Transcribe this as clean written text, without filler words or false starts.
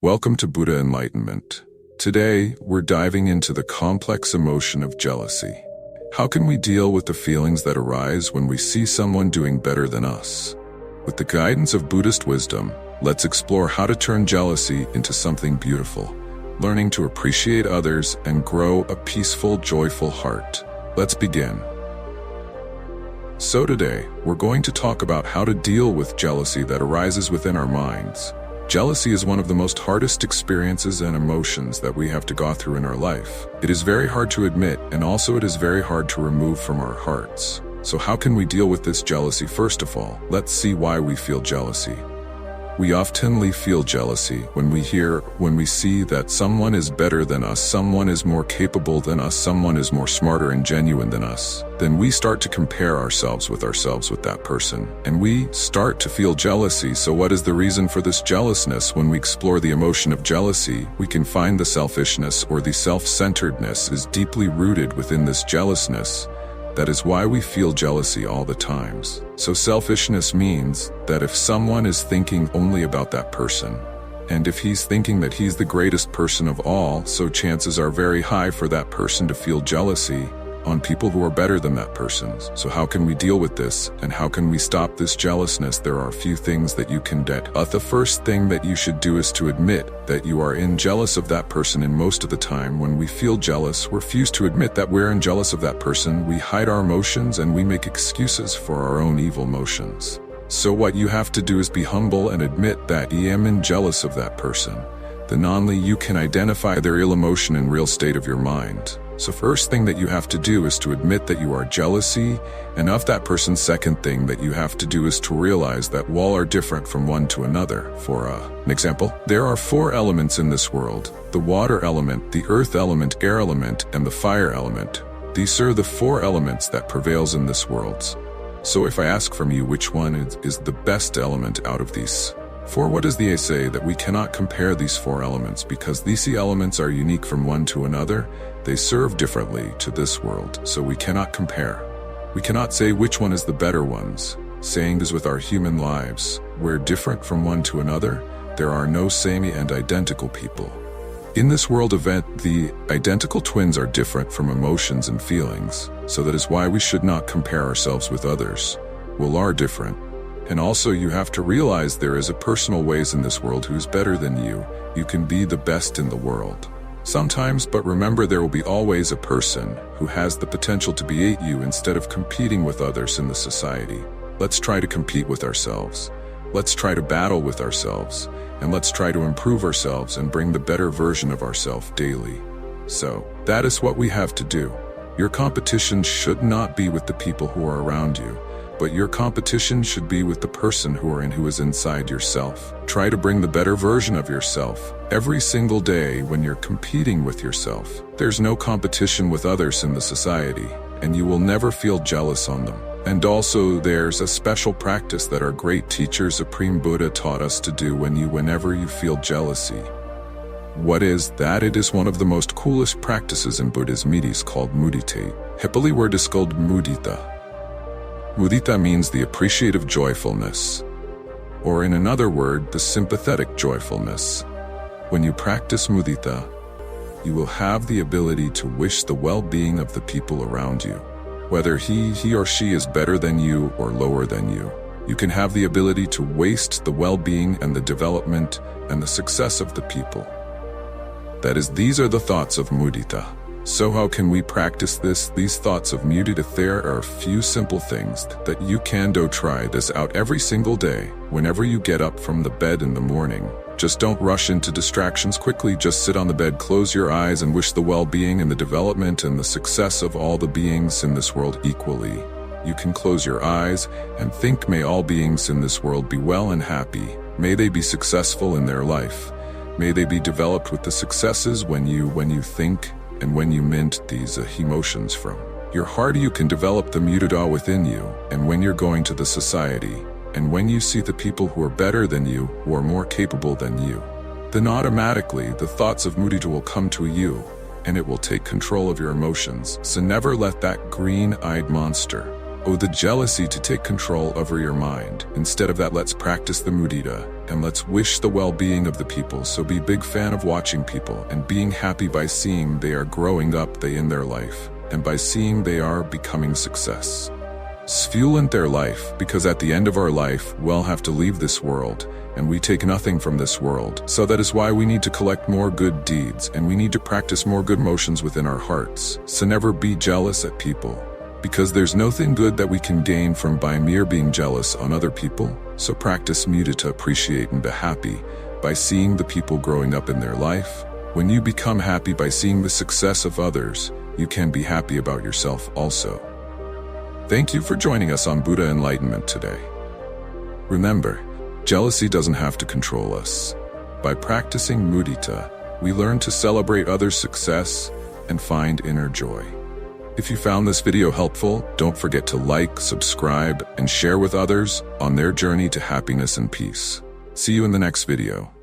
Welcome to Buddha Enlightenment. Today, we're diving into the complex emotion of jealousy. How can we deal with the feelings that arise when we see someone doing better than us? With the guidance of Buddhist wisdom, let's explore how to turn jealousy into something beautiful, learning to appreciate others and grow a peaceful, joyful heart. Let's begin. So today, we're going to talk about how to deal with jealousy that arises within our minds. Jealousy is one of the most hardest experiences and emotions that we have to go through in our life. It is very hard to admit, and also it is very hard to remove from our hearts. So how can we deal with this jealousy? First of all, let's see why we feel jealousy. We often feel jealousy when we see that someone is better than us, someone is more capable than us, someone is more smarter and genuine than us. Then we start to compare ourselves with that person, and we start to feel jealousy. So what is the reason for this jealousness? When we explore the emotion of jealousy, we can find the selfishness or the self-centeredness is deeply rooted within this jealousness. That is why we feel jealousy all the times. So selfishness means that if someone is thinking only about that person, and if he's thinking that he's the greatest person of all, so chances are very high for that person to feel jealousy on people who are better than that person. So how can we deal with this, and how can we stop this jealousness? There are a few things that you can do. The first thing that you should do is to admit that you are jealous of that person, and most of the time when we feel jealous, we refuse to admit that we're jealous of that person. We hide our emotions and we make excuses for our own evil emotions. So what you have to do is be humble and admit that I am jealous of that person. Then only you can identify their ill emotion and real state of your mind. So first thing that you have to do is to admit that you are jealousy and of that person. Second thing that you have to do is to realize that all are different from one to another. For an example, there are 4 elements in this world: the water element, the earth element, air element, and the fire element. These are the 4 elements that prevails in this world. So if I ask from you which one is the best element out of these 4, what does the A say? That we cannot compare these 4 elements because these elements are unique from one to another. They serve differently to this world, so we cannot compare. We cannot say which one is the better ones. Saying this with our human lives, we're different from one to another. There are no same and identical people. In this world event, the identical twins are different from emotions and feelings, so that is why we should not compare ourselves with others. We are different. And also you have to realize there is a personal ways in this world who's better than you. You can be the best in the world sometimes, but remember there will be always a person who has the potential to beat you instead of competing with others in the society. Let's try to compete with ourselves. Let's try to battle with ourselves, and let's try to improve ourselves and bring the better version of ourselves daily. So that is what we have to do. Your competition should not be with the people who are around you, but your competition should be with the person who is inside yourself. Try to bring the better version of yourself every single day when you're competing with yourself. There's no competition with others in the society, and you will never feel jealous on them. And also there's a special practice that our great teacher Supreme Buddha taught us to do whenever you feel jealousy. What is that? It is one of the most coolest practices in Buddhism. It is called Mudita. Happily word is called Mudita. Mudita means the appreciative joyfulness, or in another word, the sympathetic joyfulness. When you practice Mudita, you will have the ability to wish the well-being of the people around you. Whether he or she is better than you or lower than you, you can have the ability to waste the well-being and the development and the success of the people. That is, these are the thoughts of Mudita. So how can we practice this? These thoughts of Mudita, there are a few simple things that you can do. Try this out every single day. Whenever you get up from the bed in the morning, just don't rush into distractions quickly. Just sit on the bed, close your eyes, and wish the well-being and the development and the success of all the beings in this world equally. You can close your eyes and think, may all beings in this world be well and happy. May they be successful in their life. May they be developed with the successes when you think and when you mint these emotions from your heart. You can develop the Mudita within you, and when you're going to the society, and when you see the people who are better than you, who are more capable than you, then automatically the thoughts of Mudita will come to you, and it will take control of your emotions. So never let that green-eyed monster, the jealousy, to take control over your mind. Instead of that, let's practice the Mudita. and let's wish the well-being of the people. So be big fan of watching people and being happy by seeing they are growing up they in their life, and by seeing they are becoming success. Fuel in their life, because at the end of our life, we'll have to leave this world, and we take nothing from this world. So that is why we need to collect more good deeds, and we need to practice more good motions within our hearts. So never be jealous at people, because there's nothing good that we can gain from by mere being jealous on other people. So practice Mudita, appreciate and be happy by seeing the people growing up in their life. When you become happy by seeing the success of others, you can be happy about yourself also. Thank you for joining us on Buddha Enlightenment today. Remember, jealousy doesn't have to control us. By practicing Mudita, we learn to celebrate others' success and find inner joy. If you found this video helpful, don't forget to like, subscribe, and share with others on their journey to happiness and peace. See you in the next video.